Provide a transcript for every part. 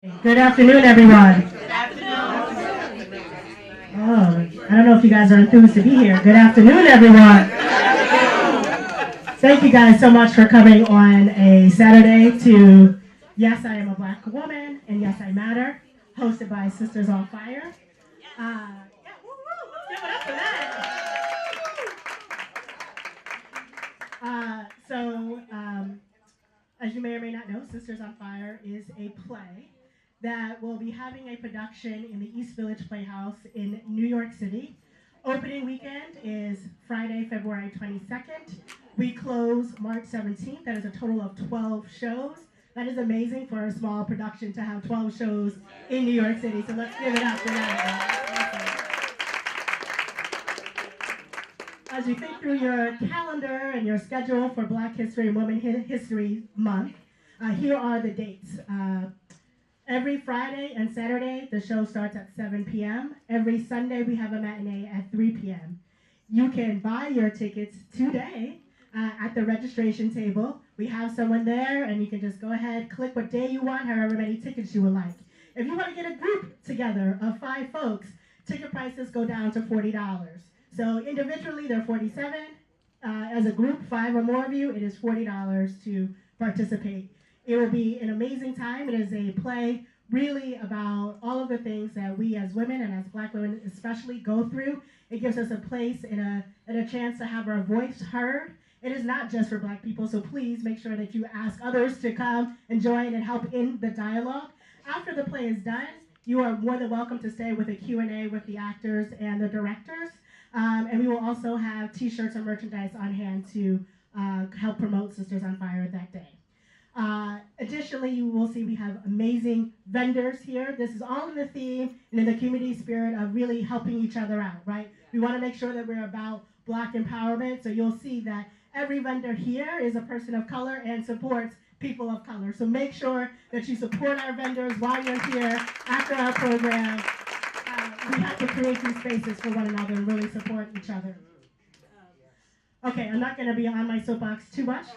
Good afternoon, everyone. Oh, I don't know if you guys are enthused to be here. Good afternoon, everyone. Thank you guys so much for coming on a Saturday to Yes, I Am a Black Woman and Yes, I Matter, hosted by Sisters on Fire. Yeah, woo, woo, let's give it up for that. As you may or may not know, Sisters on Fire is a play that will be having a production in the East Village Playhouse in New York City. Opening weekend is Friday, February 22nd. We close March 17th. That is a total of 12 shows. That is amazing for a small production to have 12 shows in New York City. So let's give it up for that. As you think through your calendar and your schedule for Black History and Women History Month, here are the dates. Every Friday and Saturday, the show starts at 7 p.m. Every Sunday, we have a matinee at 3 p.m. You can buy your tickets today at the registration table. We have someone there, and you can just go ahead, click what day you want, however many tickets you would like. If you want to get a group together of 5 folks, ticket prices go down to $40. So individually, they're $47. As a group, 5 or more of you, it is $40 to participate. It will be an amazing time. It is a play really about all of the things that we as women and as Black women especially go through. It gives us a place and a chance to have our voice heard. It is not just for Black people, so please make sure that you ask others to come and join and help in the dialogue. After the play is done, you are more than welcome to stay with a Q&A with the actors and the directors. And we will also have t-shirts and merchandise on hand to help promote Sisters on Fire that day. Additionally, you will see we have amazing vendors here. This is all in the theme and in the community spirit of really helping each other out, right? We want to make sure that we're about Black empowerment. So you'll see that every vendor here is a person of color and supports people of color. So make sure that you support our vendors while you're here after our program. We have to create these spaces for one another and really support each other. Okay, I'm not going to be on my soapbox too much,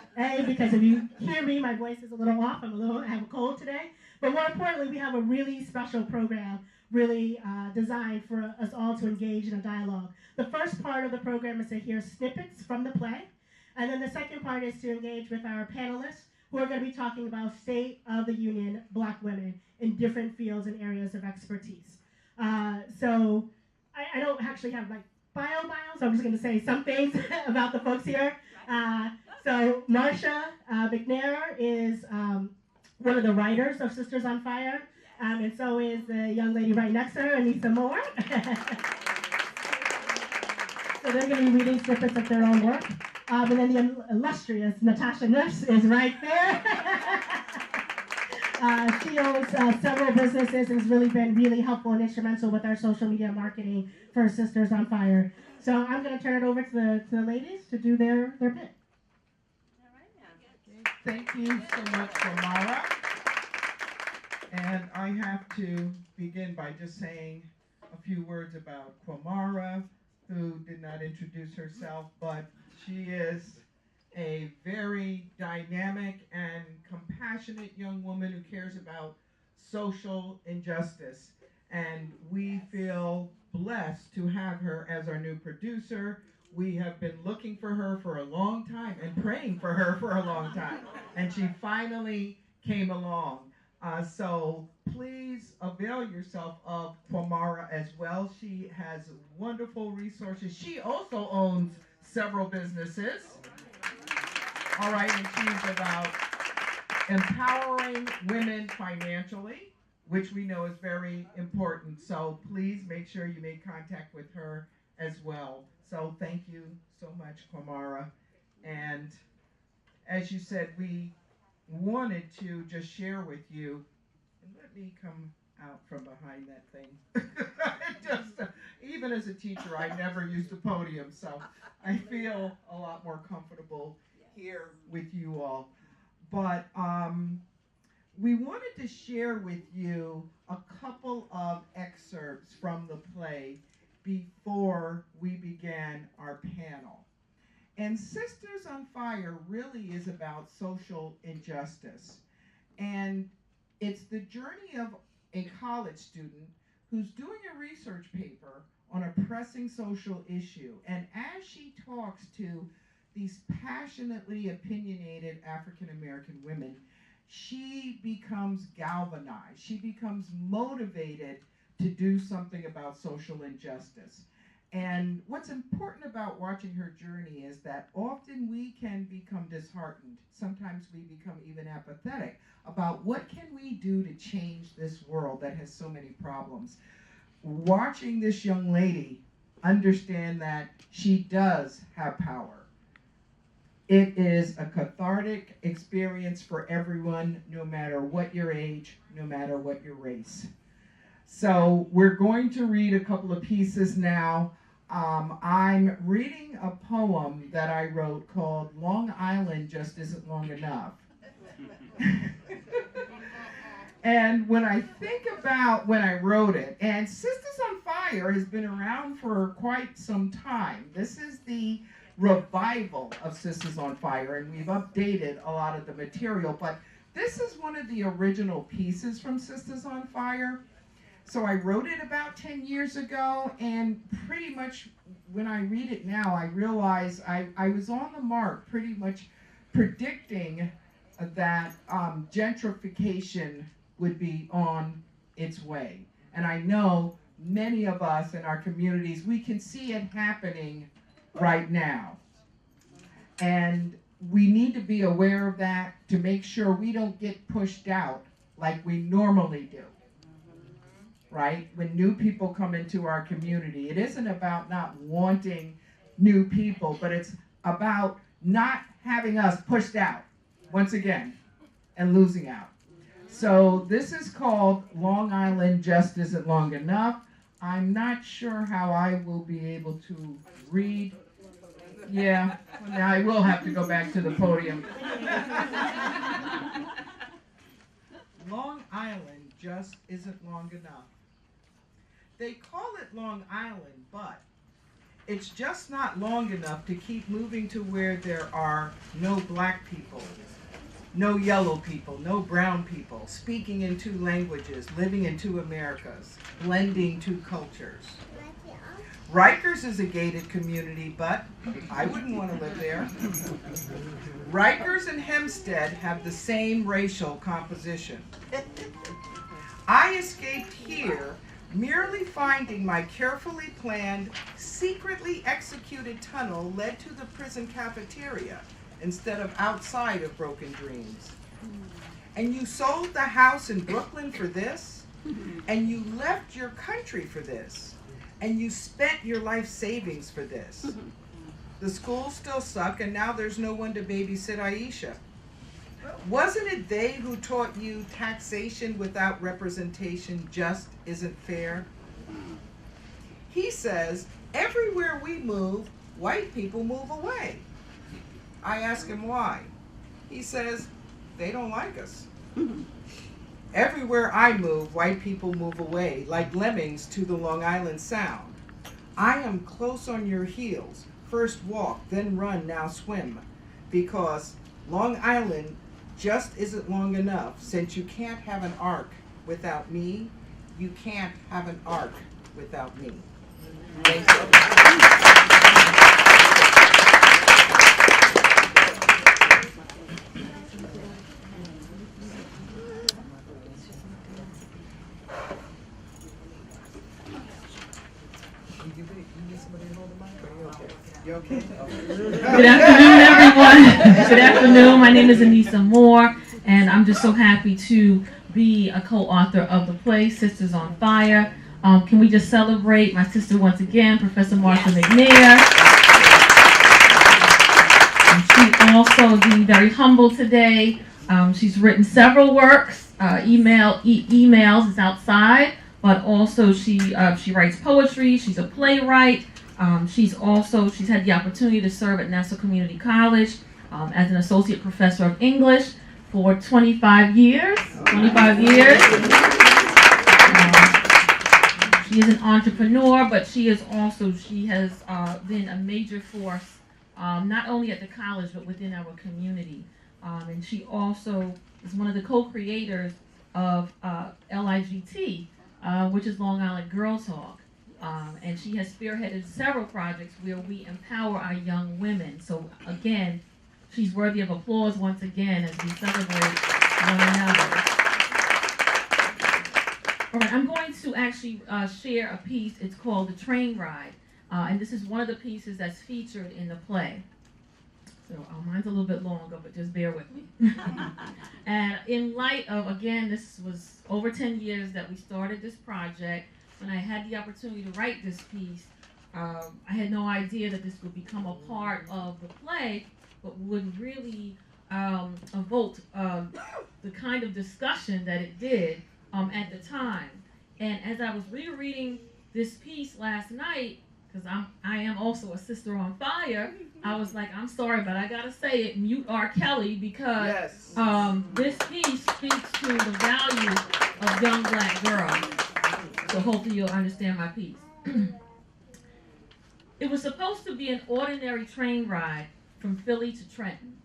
because if you hear me, my voice is a little off. I have a cold today. But more importantly, we have a really special program, really designed for us all to engage in a dialogue. The first part of the program is to hear snippets from the play. And then the second part is to engage with our panelists who are going to be talking about State of the Union Black women in different fields and areas of expertise. So I don't actually have bios. I'm just going to say some things about the folks here. So Marcia McNair is one of the writers of Sisters on Fire, and so is the young lady right next to her, Anissa Moore. So they're going to be reading snippets of their own work. And then the illustrious Natasha Nurse is right there. She owns several businesses and has really been really helpful and instrumental with our social media marketing for Sisters on Fire. So I'm going to turn it over to the ladies to do their bit. All right. Thank you so much, Kwamara. And I have to begin by just saying a few words about Kwamara, who did not introduce herself, but she is a very dynamic and compassionate young woman who cares about social injustice. And we feel blessed to have her as our new producer. We have been looking for her for a long time and praying for her for a long time. And she finally came along. So please avail yourself of Kwamara as well. She has wonderful resources. She also owns several businesses. All right, and she's about empowering women financially, which we know is very important. So please make sure you make contact with her as well. So thank you so much, Kwamara. And as you said, we wanted to just share with you, and let me come out from behind that thing. Even as a teacher, I never used a podium, so I feel a lot more comfortable here with you all. But we wanted to share with you a couple of excerpts from the play before we began our panel. And Sisters on Fire really is about social injustice. And It's the journey of a college student who's doing a research paper on a pressing social issue. And as she talks to these passionately opinionated African American women, she becomes galvanized. She becomes motivated to do something about social injustice. And what's important about watching her journey is that often we can become disheartened. Sometimes we become even apathetic about what can we do to change this world that has so many problems. Watching this young lady understand that she does have power. It is a cathartic experience for everyone, no matter what your age, no matter what your race. So we're going to read a couple of pieces now. I'm reading a poem that I wrote called Long Island Just Isn't Long Enough. And when I think about when I wrote it, and Sistas on Fire has been around for quite some time. This is the revival of Sistas on Fire, and we've updated a lot of the material, but this is one of the original pieces from Sistas on Fire. So I wrote it about 10 years ago, and pretty much when I read it now, I realize I was on the mark, pretty much predicting that gentrification would be on its way. And I know many of us in our communities, we can see it happening right now. And we need to be aware of that to make sure we don't get pushed out like we normally do. Right? When new people come into our community, it isn't about not wanting new people, but it's about not having us pushed out once again and losing out. So this is called Long Island Just Isn't Long Enough. I'm not sure how I will be able to read. Yeah, now I will have to go back to the podium. Long Island just isn't long enough. They call it Long Island, but it's just not long enough to keep moving to where there are no black people, no yellow people, no brown people, speaking in two languages, living in two Americas, blending two cultures. Rikers is a gated community, but I wouldn't want to live there. Rikers and Hempstead have the same racial composition. I escaped here merely finding my carefully planned, secretly executed tunnel led to the prison cafeteria instead of outside of broken dreams. And you sold the house in Brooklyn for this, and you left your country for this, and you spent your life savings for this. The schools still suck, and now there's no one to babysit Aisha. Wasn't it they who taught you taxation without representation just isn't fair? He says, everywhere we move, white people move away. I ask him why. He says, they don't like us. Everywhere I move, white people move away, like lemmings to the Long Island Sound. I am close on your heels. First walk, then run, now swim. Because Long Island just isn't long enough. Since you can't have an arc without me, you can't have an arc without me. Thank you. You okay? Good afternoon, everyone. Good afternoon. My name is Anissa Moore, and I'm just so happy to be a co-author of the play, Sistas on Fire. Can we just celebrate my sister once again, Professor Marcia McNair. She also is being very humble today. She's written several works, emails is outside, but also she writes poetry. She's a playwright. She's had the opportunity to serve at Nassau Community College as an associate professor of English for 25 years. 25 years. She is an entrepreneur, but she has been a major force, not only at the college, but within our community. And she also is one of the co-creators of LIGT, which is Long Island Girl Talk. And she has spearheaded several projects where we empower our young women. So again, she's worthy of applause once again as we celebrate one another. All right, I'm going to actually share a piece. It's called The Train Ride. And this is one of the pieces that's featured in the play. So mine's a little bit longer, but just bear with me. And in light of, again, this was over 10 years that we started this project. When I had the opportunity to write this piece, I had no idea that this would become a part of the play, but would really evoke the kind of discussion that it did at the time. And as I was rereading this piece last night, because I am also a sister on fire, I was like, I'm sorry, but I gotta say it, mute R. Kelly, because Yes. This piece speaks to the value of young black girls. So hopefully you'll understand my piece. It was supposed to be an ordinary train ride from Philly to Trenton.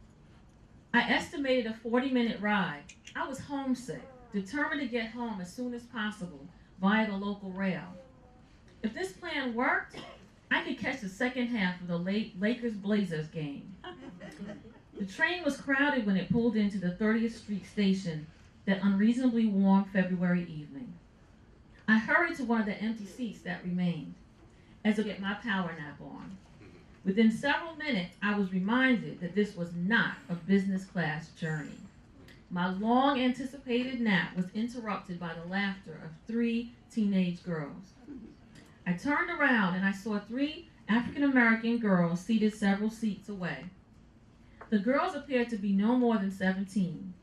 I estimated a 40-minute ride. I was homesick, determined to get home as soon as possible via the local rail. If this plan worked, I could catch the second half of the Lakers-Blazers game. The train was crowded when it pulled into the 30th Street station that unreasonably warm February evening. I hurried to one of the empty seats that remained, as to get my power nap on. Within several minutes, I was reminded that this was not a business class journey. My long anticipated nap was interrupted by the laughter of 3 teenage girls. I turned around and I saw 3 African American girls seated several seats away. The girls appeared to be no more than 17.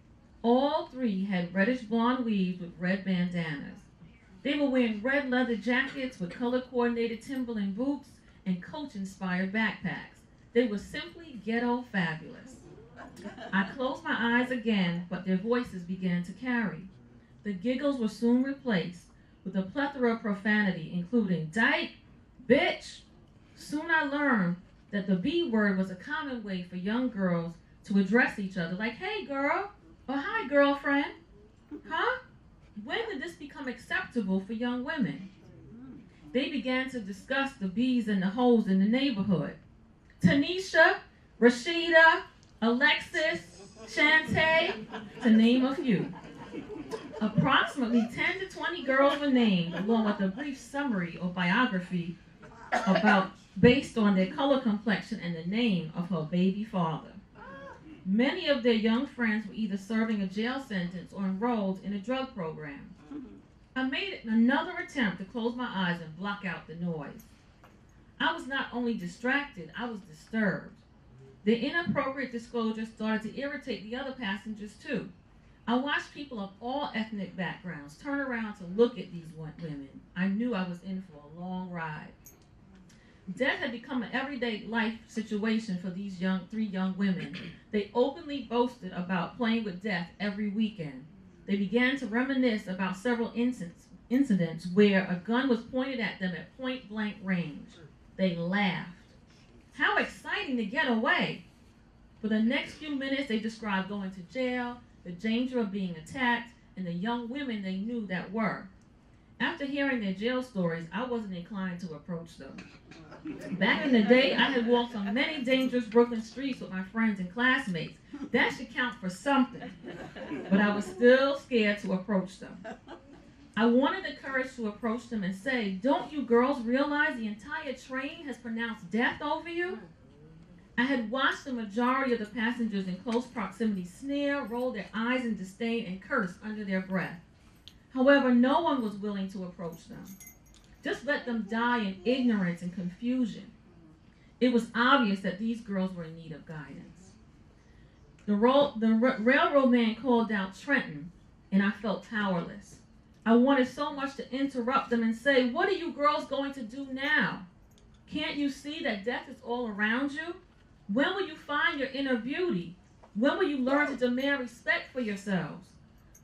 All 3 had reddish blonde weaves with red bandanas. They were wearing red leather jackets with color-coordinated Timberland boots and Coach-inspired backpacks. They were simply ghetto fabulous. I closed my eyes again, but their voices began to carry. The giggles were soon replaced with a plethora of profanity, including dyke, bitch. Soon I learned that the B word was a common way for young girls to address each other, like, hey girl, or hi girlfriend. Huh? When did this become acceptable for young women? They began to discuss the B's and the hoes in the neighborhood. Tanisha, Rashida, Alexis, Shantae, to name a few. Approximately 10 to 20 girls were named, along with a brief summary or biography based on their color complexion and the name of her baby father. Many of their young friends were either serving a jail sentence or enrolled in a drug program. I made another attempt to close my eyes and block out the noise. I was not only distracted, I was disturbed. The inappropriate disclosure started to irritate the other passengers too. I watched people of all ethnic backgrounds turn around to look at these women. I knew I was in for a long ride. Death had become an everyday life situation for these 3 young women. They openly boasted about playing with death every weekend. They began to reminisce about several incidents where a gun was pointed at them at point-blank range. They laughed. How exciting to get away! For the next few minutes, they described going to jail, the danger of being attacked, and the young women they knew that were. After hearing their jail stories, I wasn't inclined to approach them. Back in the day, I had walked on many dangerous Brooklyn streets with my friends and classmates. That should count for something. But I was still scared to approach them. I wanted the courage to approach them and say, don't you girls realize the entire train has pronounced death over you? I had watched the majority of the passengers in close proximity sneer, roll their eyes in disdain, and curse under their breath. However, no one was willing to approach them. Just let them die in ignorance and confusion. It was obvious that these girls were in need of guidance. The railroad man called out Trenton, and I felt powerless. I wanted so much to interrupt them and say, what are you girls going to do now? Can't you see that death is all around you? When will you find your inner beauty? When will you learn to demand respect for yourselves?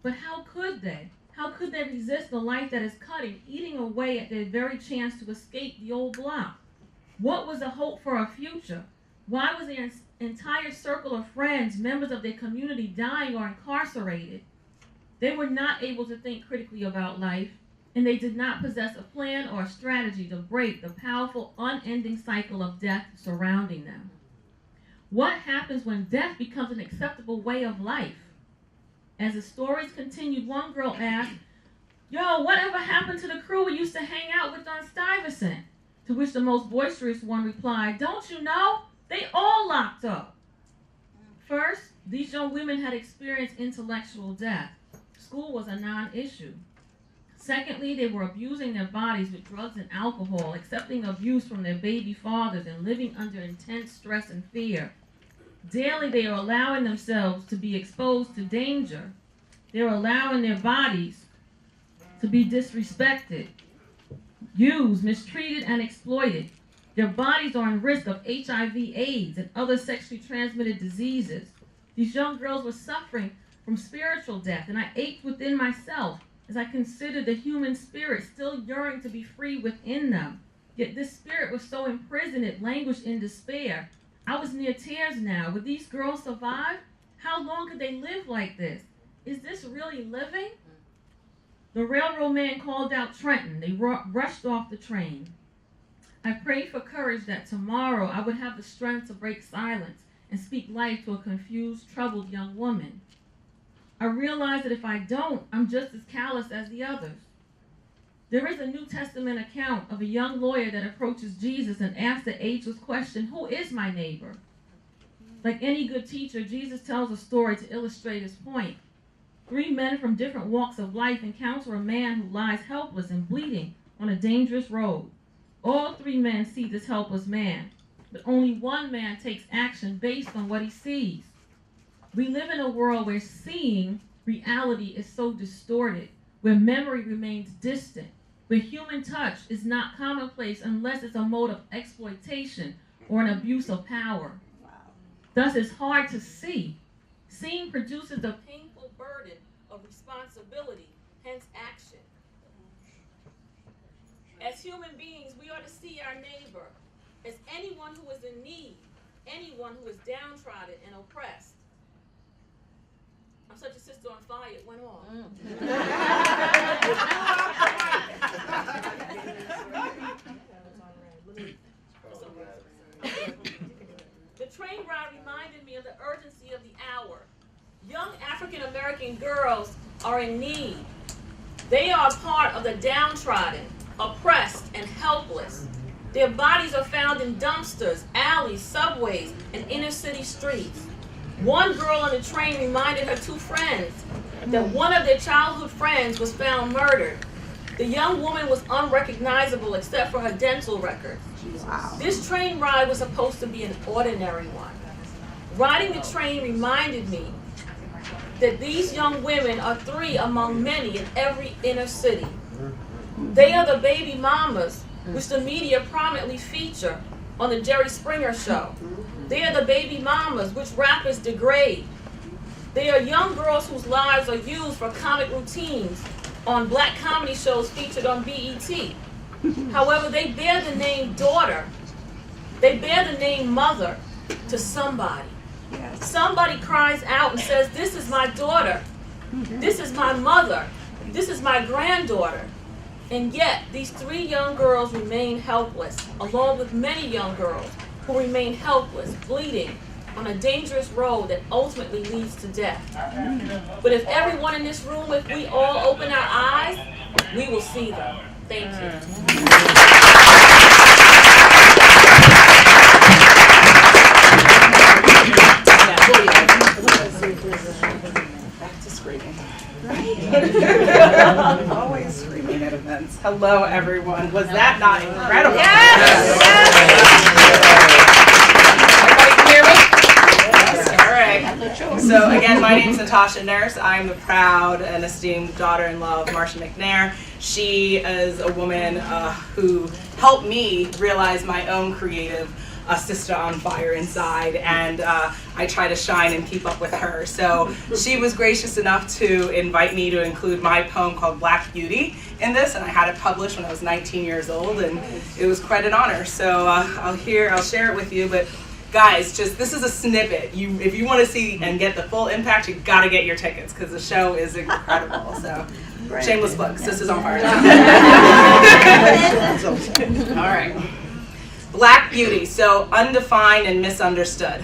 But how could they? How could they resist the life that is cutting, eating away at their very chance to escape the old block? What was the hope for a future? Why was their entire circle of friends, members of their community, dying or incarcerated? They were not able to think critically about life, and they did not possess a plan or a strategy to break the powerful, unending cycle of death surrounding them. What happens when death becomes an acceptable way of life? As the stories continued, one girl asked, "Yo, whatever happened to the crew we used to hang out with on Stuyvesant?" To which the most boisterous one replied, "Don't you know? They all locked up." First, these young women had experienced intellectual death. School was a non-issue. Secondly, they were abusing their bodies with drugs and alcohol, accepting abuse from their baby fathers, and living under intense stress and fear. Daily, they are allowing themselves to be exposed to danger. They're allowing their bodies to be disrespected, used, mistreated, and exploited. Their bodies are in risk of HIV, AIDS, and other sexually transmitted diseases. These young girls were suffering from spiritual death, and I ached within myself as I considered the human spirit still yearning to be free within them. Yet this spirit was so imprisoned it languished in despair. I was near tears now. Would these girls survive? How long could they live like this? Is this really living? The railroad man called out Trenton. They rushed off the train. I prayed for courage that tomorrow I would have the strength to break silence and speak life to a confused, troubled young woman. I realized that if I don't, I'm just as callous as the others. There is a New Testament account of a young lawyer that approaches Jesus and asks the ageless question, "Who is my neighbor?" Like any good teacher, Jesus tells a story to illustrate his point. 3 men from different walks of life encounter a man who lies helpless and bleeding on a dangerous road. All 3 men see this helpless man, but only one man takes action based on what he sees. We live in a world where seeing reality is so distorted, where memory remains distant, where human touch is not commonplace unless it's a mode of exploitation or an abuse of power. Thus, it's hard to see. Seeing produces a painful burden of responsibility, hence action. As human beings, we ought to see our neighbor as anyone who is in need, anyone who is downtrodden and oppressed. I'm such a sister on fire, it went off. The train ride reminded me of the urgency of the hour. Young African American girls are in need. They are part of the downtrodden, oppressed, and helpless. Their bodies are found in dumpsters, alleys, subways, and inner city streets. One girl on the train reminded her 2 friends that one of their childhood friends was found murdered. The young woman was unrecognizable except for her dental records. Wow. This train ride was supposed to be an ordinary one. Riding the train reminded me that these young women are 3 among many in every inner city. They are the baby mamas, which the media prominently feature on the Jerry Springer show. They are the baby mamas, which rappers degrade. They are young girls whose lives are used for comic routines on black comedy shows featured on BET. However, they bear the name daughter. They bear the name mother to somebody. Yes. Somebody cries out and says, "This is my daughter. This is my mother. This is my granddaughter." And yet, these 3 young girls remain helpless, along with many young girls who remain helpless, bleeding on a dangerous road that ultimately leads to death. But if everyone in this room, if we all open our eyes, we will see them. Thank you. Back to screaming. Right? Always screaming at events. Hello, everyone. Was that not incredible? Yes! Everybody can hear me? Yes. All right. So again, my name is Natasha Nurse. I'm the proud and esteemed daughter-in-law of Marcia McNair. She is a woman who helped me realize my own creative sister on fire inside, and I try to shine and keep up with her. So she was gracious enough to invite me to include my poem called Black Beauty in this, and I had it published when I was 19 years old, and it was quite an honor. So I'll share it with you. But Guys, this is a snippet. If you want to see and get the full impact, you got to get your tickets because the show is incredible. So, shameless plug. Sistas on fire. All right. Black beauty, so undefined and misunderstood,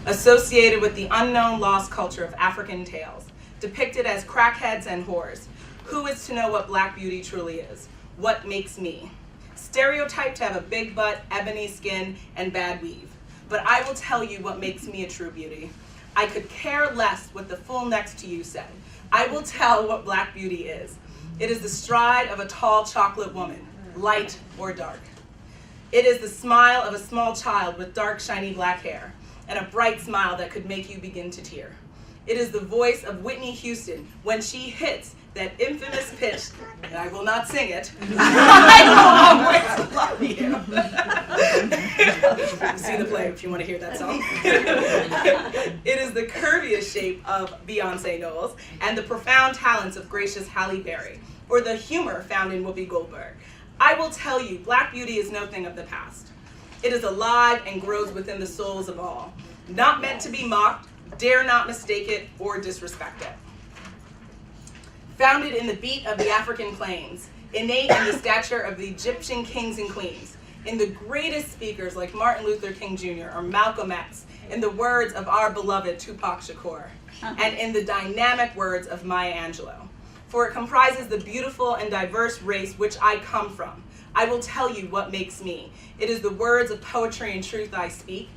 associated with the unknown lost culture of African tales, depicted as crackheads and whores. Who is to know what black beauty truly is? What makes me? Stereotyped to have a big butt, ebony skin, and bad weave. But I will tell you what makes me a true beauty. I could care less what the fool next to you said. I will tell what black beauty is. It is the stride of a tall chocolate woman, light or dark. It is the smile of a small child with dark, shiny black hair, and a bright smile that could make you begin to tear. It is the voice of Whitney Houston when she hits that infamous pitch, and I will not sing it. I will always love you. See the play if you want to hear that song. It is the curviest shape of Beyonce Knowles and the profound talents of gracious Halle Berry, or the humor found in Whoopi Goldberg. I will tell you, black beauty is no thing of the past. It is alive and grows within the souls of all. Not meant to be mocked, dare not mistake it or disrespect it. Founded in the beat of the African plains, innate in the stature of the Egyptian kings and queens, in the greatest speakers like Martin Luther King Jr. or Malcolm X, in the words of our beloved Tupac Shakur, and in the dynamic words of Maya Angelou. For it comprises the beautiful and diverse race which I come from. I will tell you what makes me. It is the words of poetry and truth I speak.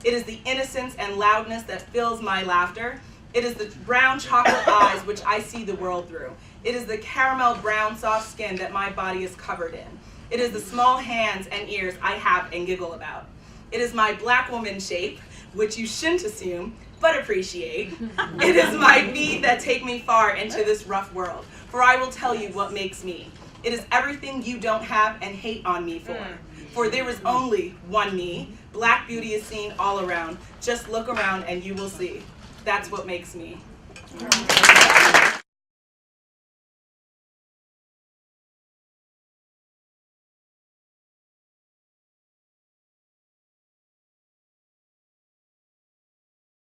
It is the innocence and loudness that fills my laughter. It is the brown chocolate eyes which I see the world through. It is the caramel brown soft skin that my body is covered in. It is the small hands and ears I have and giggle about. It is my black woman shape, which you shouldn't assume, but appreciate. It is my feet that take me far into this rough world, for I will tell you what makes me. It is everything you don't have and hate on me for. For there is only one me. Black beauty is seen all around. Just look around and you will see. That's what makes me.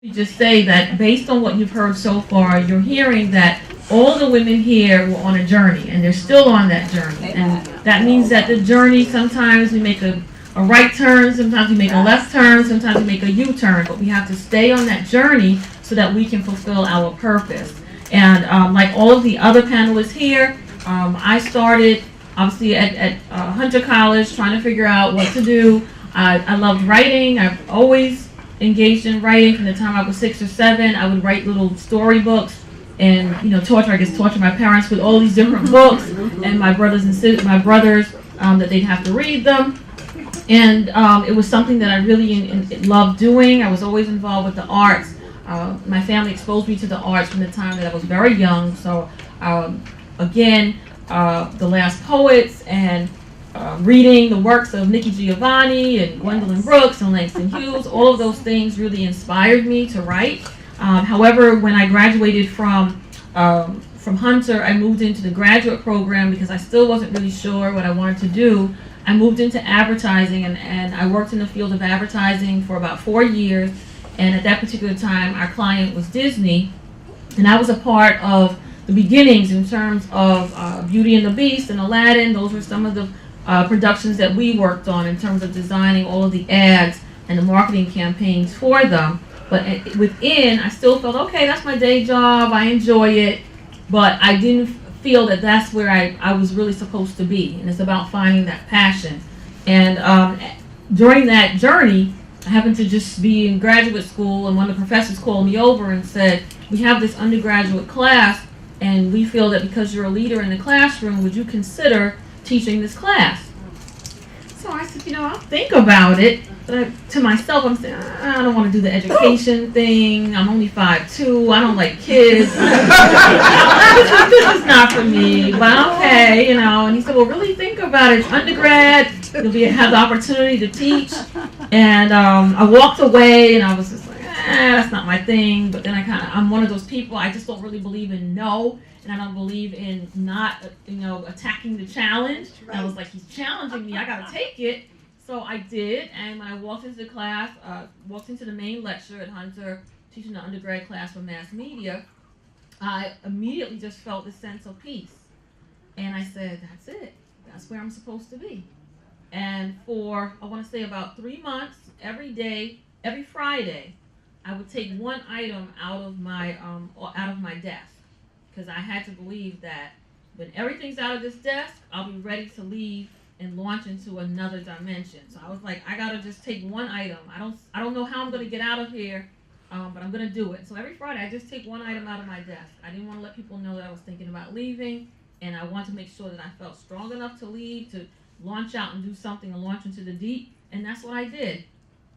You just say that based on what you've heard so far, you're hearing that all the women here were on a journey, and they're still on that journey. And that means that the journey, sometimes we make a right turn, sometimes we make a left turn, sometimes we make a U-turn, but we have to stay on that journey so that we can fulfill our purpose. And like all of the other panelists here, I started obviously at Hunter College trying to figure out what to do. I loved writing. I've always engaged in writing from the time I was 6 or 7. I would write little storybooks and torture my parents with all these different books, and my brothers that they'd have to read them. And it was something that I really loved doing. I was always involved with the arts. My family exposed me to the arts from the time that I was very young. So again, The Last Poets and reading the works of Nikki Giovanni and Gwendolyn Brooks and Langston Hughes, all of those things really inspired me to write. However, when I graduated from Hunter, I moved into the graduate program because I still wasn't really sure what I wanted to do. I moved into advertising, and I worked in the field of advertising for about 4 years. And at that particular time, our client was Disney, and I was a part of the beginnings in terms of Beauty and the Beast and Aladdin. Those were some of the productions that we worked on in terms of designing all of the ads and the marketing campaigns for them. But within, I still felt, okay, that's my day job, I enjoy it, but I didn't feel that that's where I was really supposed to be. And it's about finding that passion. And during that journey, I happened to just be in graduate school, and one of the professors called me over and said, we have this undergraduate class, and we feel that because you're a leader in the classroom, would you consider teaching this class? So I said, I'll think about it. But to myself, I'm saying, I don't want to do the education thing. I'm only 5'2". I don't like kids. This is not for me. But okay, And he said, well, really think about it. It's undergrad. You'll have the opportunity to teach. And I walked away, and I was just like, that's not my thing. But then I'm one of those people, I just don't really believe in no. And I don't believe in not, attacking the challenge. And I was like, he's challenging me. I got to take it. So I did, and when I walked into the class, walked into the main lecture at Hunter, teaching the undergrad class for mass media, I immediately just felt this sense of peace. And I said, that's it. That's where I'm supposed to be. And for, I want to say about 3 months, every day, every Friday, I would take one item out of my desk, because I had to believe that when everything's out of this desk, I'll be ready to leave and launch into another dimension. So I was like, I gotta just take one item. I don't know how I'm gonna get out of here, but I'm gonna do it. So every Friday, I just take one item out of my desk. I didn't want to let people know that I was thinking about leaving, and I wanted to make sure that I felt strong enough to leave, to launch out and do something and launch into the deep, and that's what I did.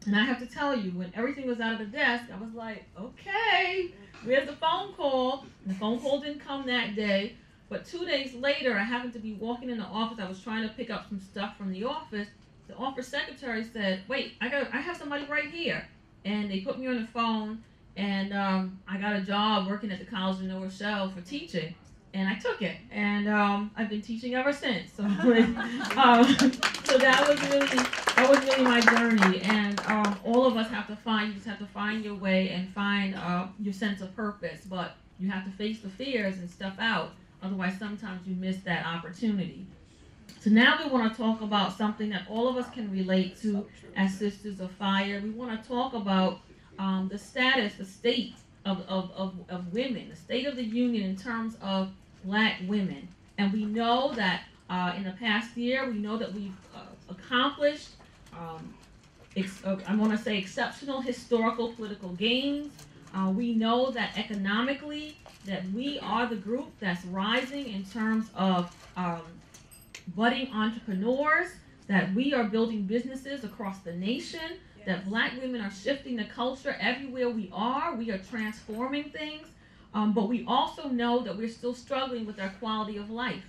And I have to tell you, when everything was out of the desk, I was like, okay, where's the phone call? And the phone call didn't come that day, but 2 days later, I happened to be walking in the office. I was trying to pick up some stuff from the office. The office secretary said, wait, I have somebody right here. And they put me on the phone, and I got a job working at the College of New Rochelle for teaching. And I took it, and I've been teaching ever since. So, so that was really my journey. And all of us have to you just have to find your way and find your sense of purpose. But you have to face the fears and stuff out. Otherwise, sometimes you miss that opportunity. So now we want to talk about something that all of us can relate to as Sisters of Fire. We want to talk about the status, the state of women, the state of the union in terms of Black women. And we know that in the past year, we know that we've accomplished, I want to say, exceptional historical political gains. We know that economically, that we are the group that's rising in terms of budding entrepreneurs, that we are building businesses across the nation, that Black women are shifting the culture everywhere we are transforming things. But we also know that we're still struggling with our quality of life.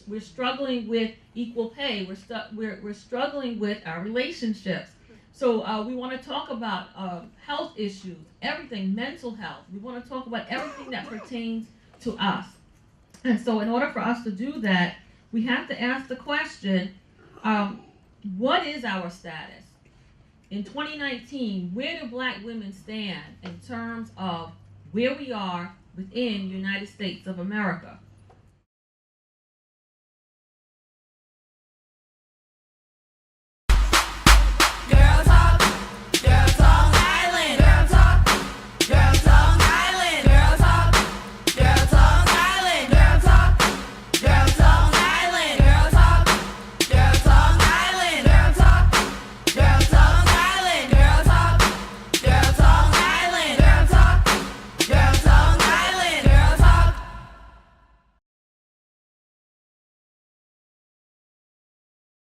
We're struggling with equal pay. We're struggling with our relationships. So we want to talk about health issues, everything, mental health. We want to talk about everything that pertains to us. And so in order for us to do that, we have to ask the question, what is our status? In 2019, where do Black women stand in terms of where we are within the United States of America?